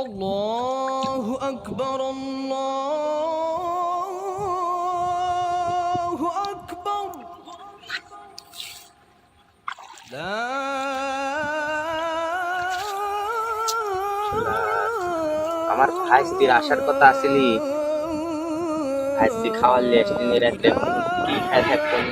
الله أكبر الله أكبر لا আমার ভাইস্তির আসার কথা আসেনি। ভাইস্তি খাওয়ার লিয়ে রাত্রে কি খাই থাকতেন।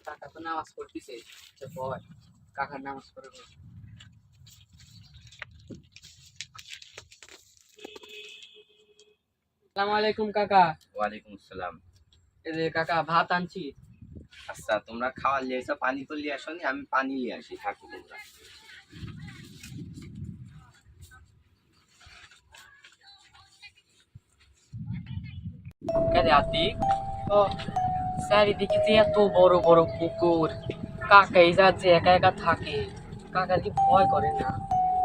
কাকা তো নামাজ পড়তেছে, বয় কাকার নামাজ পড়ে। আসসালামু আলাইকুম কাকা। ওয়ালাইকুম আসসালাম। এই যে কাকা ভাত আনছি। আচ্ছা, তোমরা খাওয়ার লিয়ে এসো, পানি তো লিয়ে আসো নি, আমি পানি লিয়ে আসি, থাকো তোমরা। কারে আতিক ও চারিদিকে যে এত বড় বড় পুকুর, কাকা এই যাচ্ছে একা একা থাকে, কাকার কি ভয় করে না?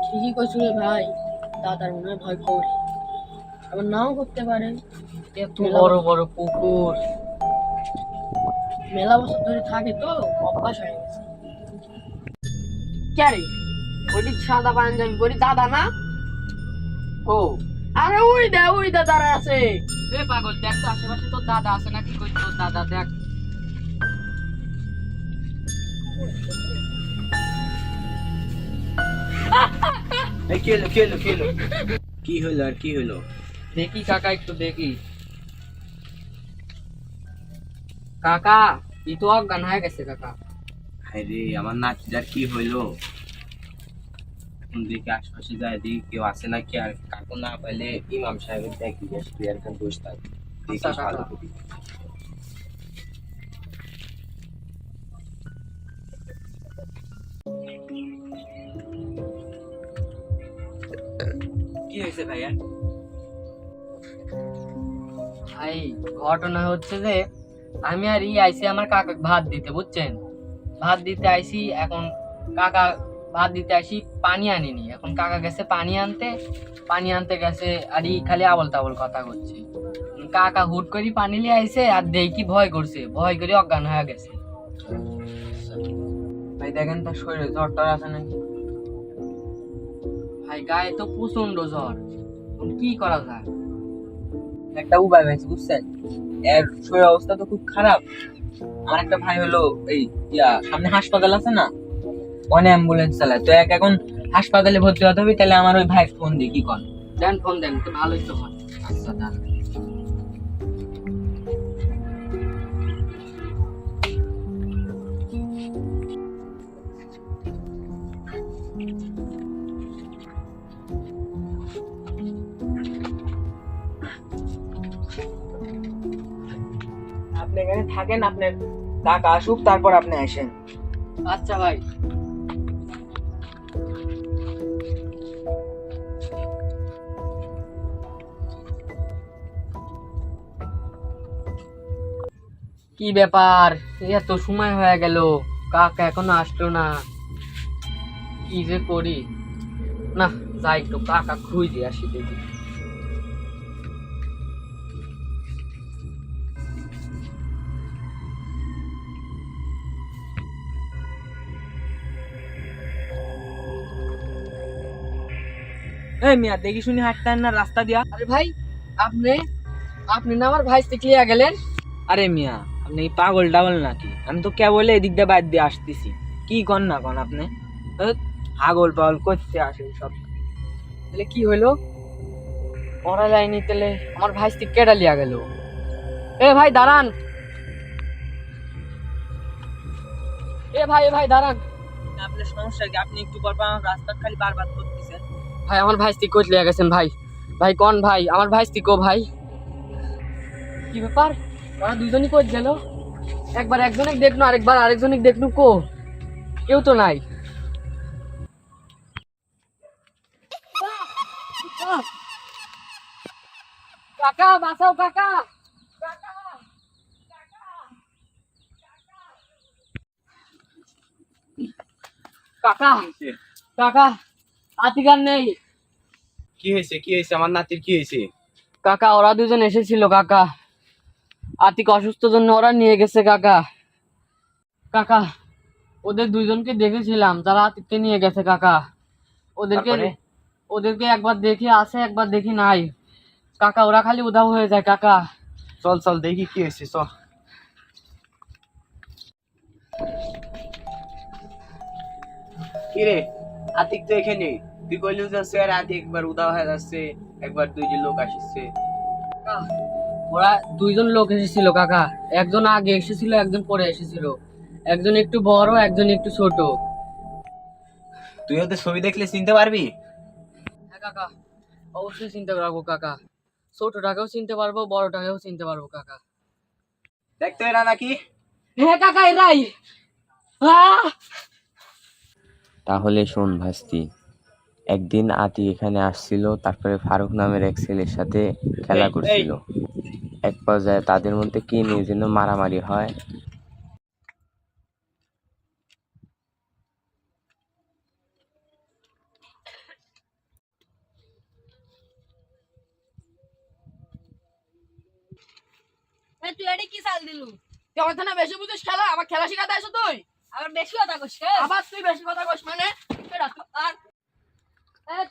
ঠিকই কইছো রে ভাই, দাদার মনে হয় ভয় করি, আবার নাও করতে পারে। এত বড় বড় পুকুর, মেলা বছর ধরে থাকে তো অভ্যাস হয়ে গেছে। কে রে ওইটি সাদা পাঞ্জাবি পরি দাদা না? ও আরে ওই দা দাঁড়া আছে। এ পাগল, দেখ তো আশেপাশে তোর দাদা আছে নাকি? কই তোর দাদা দেখ। এই কি হলো, কি হলো, কি হলো, কি হলো আর কি হলো? দেখি কাকা, একটু দেখি। কাকা ই তো অজ্ঞান হয়ে গেছে কাকা। আরে আমার নাতিটার কি হইলো? এখন দেখি আশপাশে যায়, দেখি কেউ আছে নাকি, আর কাকু না পাইলে ইমাম সাহেবের দেখি আসবে, আর কান বসে থাকি, দেখি আচ্ছা, ভালো কাকা। করি। কি হয়েছে ভাইয়া? ভাই ঘটনা হচ্ছে যে আমি আর আইছি আমার কাকা ভাত দিতে, বুঝছেন? ভাত দিতে আইছি, এখন কাকা ভাত দিতে আইসি, পানি আনিনি। এখন কাকা গেছে পানি আনতে গেছে, আর খালি আবল তাবল কথা করছে। কাকা হুট করে পানি নিয়ে আইছে, আর দেখি ভয় করছে, ভয় করে অজ্ঞান হয়ে গেছে। ভাই দেখেন তার শরীরে জ্বর টর আছে নাকি? ভাই গায়ে তো প্রচন্ড জ্বর, কি করা যায়? একটা উপায় হয়েছে, বুঝছেন? এর শরীর অবস্থা তো খুব খারাপ। আমার একটা ভাই হলো এই সামনে হাসপাতাল আছে না, অনে অ্যাম্বুলেন্স চালায়, তো এখন হাসপাতালে ভর্তি হতে হবে। তাহলে আমার ওই ভাই ফোন দিয়ে কি কর। দেন ফোন দেন, তো ভালোই তো হয়। আচ্ছা দাঁড়ান। আপনি এখানে থাকেন, আপনার টাকা আসুক, তারপর আপনি আসেন। আচ্ছা ভাই। কি ব্যাপার, এত সময় হয়ে গেল, কাকা এখনো আসলো না, কি যে করি। না যাই, একটু কাকা খুঁজে আসি দেখি। এই মিয়া, দেখি শুনি হাঁটতেন না রাস্তা দিয়া? আরে ভাই, আপনি আপনি না আমার ভাই থেকে লিয়া গেলেন? আরে মিয়া, আপনি কি পাগল টাগল নাকি? আমি তো কেবল এদিক দিয়ে বাদ দিয়ে আসতেছি। কি কন না কন আপনি? পাগল পাগল করতে আসেন সব। তাহলে কি হইলো? পড়া যায়নি, তাহলে আমার ভাই থেকে কেডা লিয়া গেল? এ ভাই দাঁড়ান, এ ভাই দাঁড়ান। আপনার সমস্যা কি? আপনি একটু পর পর আমার রাস্তা খালি বারবার করতেছেন। ভাই আমার ভাই থেকে কই লিয়া গেছেন ভাই? ভাই কোন ভাই? আমার ভাই থেকে ভাই, কি ব্যাপার? ওরা দুজনই কই গেল? একবার একজনকে দেখনু, আরেকবার আরেকজনকে দেখনু, কো কেউ তো নাই। কাকা বাঁচাও, কাকা কাকা কাকা কাকা আতিক আর নেই। কি হয়েছে আমার নাতির কি হয়েছে? কাকা ওরা দুজন এসেছিল কাকা, আতিক অসুস্থ জন্য ওরা নিয়ে গেছে কাকা। কাকা ওদের দুইজনকে দেখেছিলাম, তারা আতিককে নিয়ে গেছে কাকা। ওদেরকে তারপরে? ওদেরকে একবার দেখি আছে, একবার দেখি নাই কাকা, ওরা খালি উধাও হয়ে যায় কাকা। চল চল দেখি কি হয়েছে, চল। কিরে আতিক তো এখানে, তুই কইলি যে স্যার আতিক একবার উদা হয়ে যাচ্ছে, একবার দুইজন লোক আসছে। ওরা দুইজন লোক এসেছিল কাকা, একজন আগে এসেছিল, একজন পরে এসেছিল, একজন একটু বড়, একজন একটু ছোট। তুই ওদের ছবি দেখলে চিনতে পারবি? হ্যাঁ কাকা, অবশ্যই চিনতে পারবো কাকা, ছোটটাকেও চিনতে পারবো, বড়টাকেও চিনতে পারবো কাকা। দেখতো এরা নাকি? হ্যাঁ কাকা এরাই। তাহলে শোন ভাস্তি, একদিন আতি এখানে আসছিল, তারপরে ফারুক নামের এক ছেলের সাথে খেলা করছিল। এক পর্যায়ে তাদের মধ্যে কি নিয়ে যেন মারামারি হয়। তুই এটা কি চাল দিলু? তুই আমার থানা বেশি বুঝিস খেলা, আমার খেলা শিখাতে আসো তুই? আবার বেশি কথা কইস কে? আবার তুই বেশি কথা কইস মানে?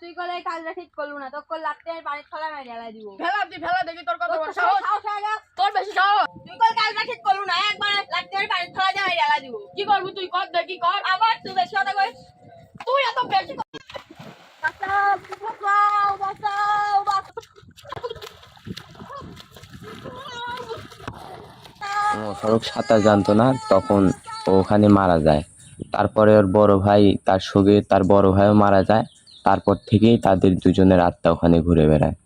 তুই কলে এই কাজটা ঠিক করলু না, তোর লাগতে আমি পানির তলায় মারি ঢালাই দিব। ফেলা দেখি তোর কত বড় তোর সাহস। সাহস হয়ে গেল? তোর বেশি সাহস। তুই কল কাজটা ঠিক করলু না, একবার লাগতে আমি পানির তলায় মারি ঢালাই দিব। কি করবি তুই? কর দেখি কর। আবার তুই বেশি কথা কইস। তুই এত বেশি বাঁচাও, বাঁচাও, বাঁচাও, বাঁচাও। ফারুক সাঁতার জানতো না, তখন ও ওখানে মারা যায়। তারপরে ওর বড় ভাই, তার সঙ্গে তার বড় ভাইও মারা যায়। তারপর থেকেই তাদের দুজনের আত্মা ওখানে ঘুরে বেড়ায়।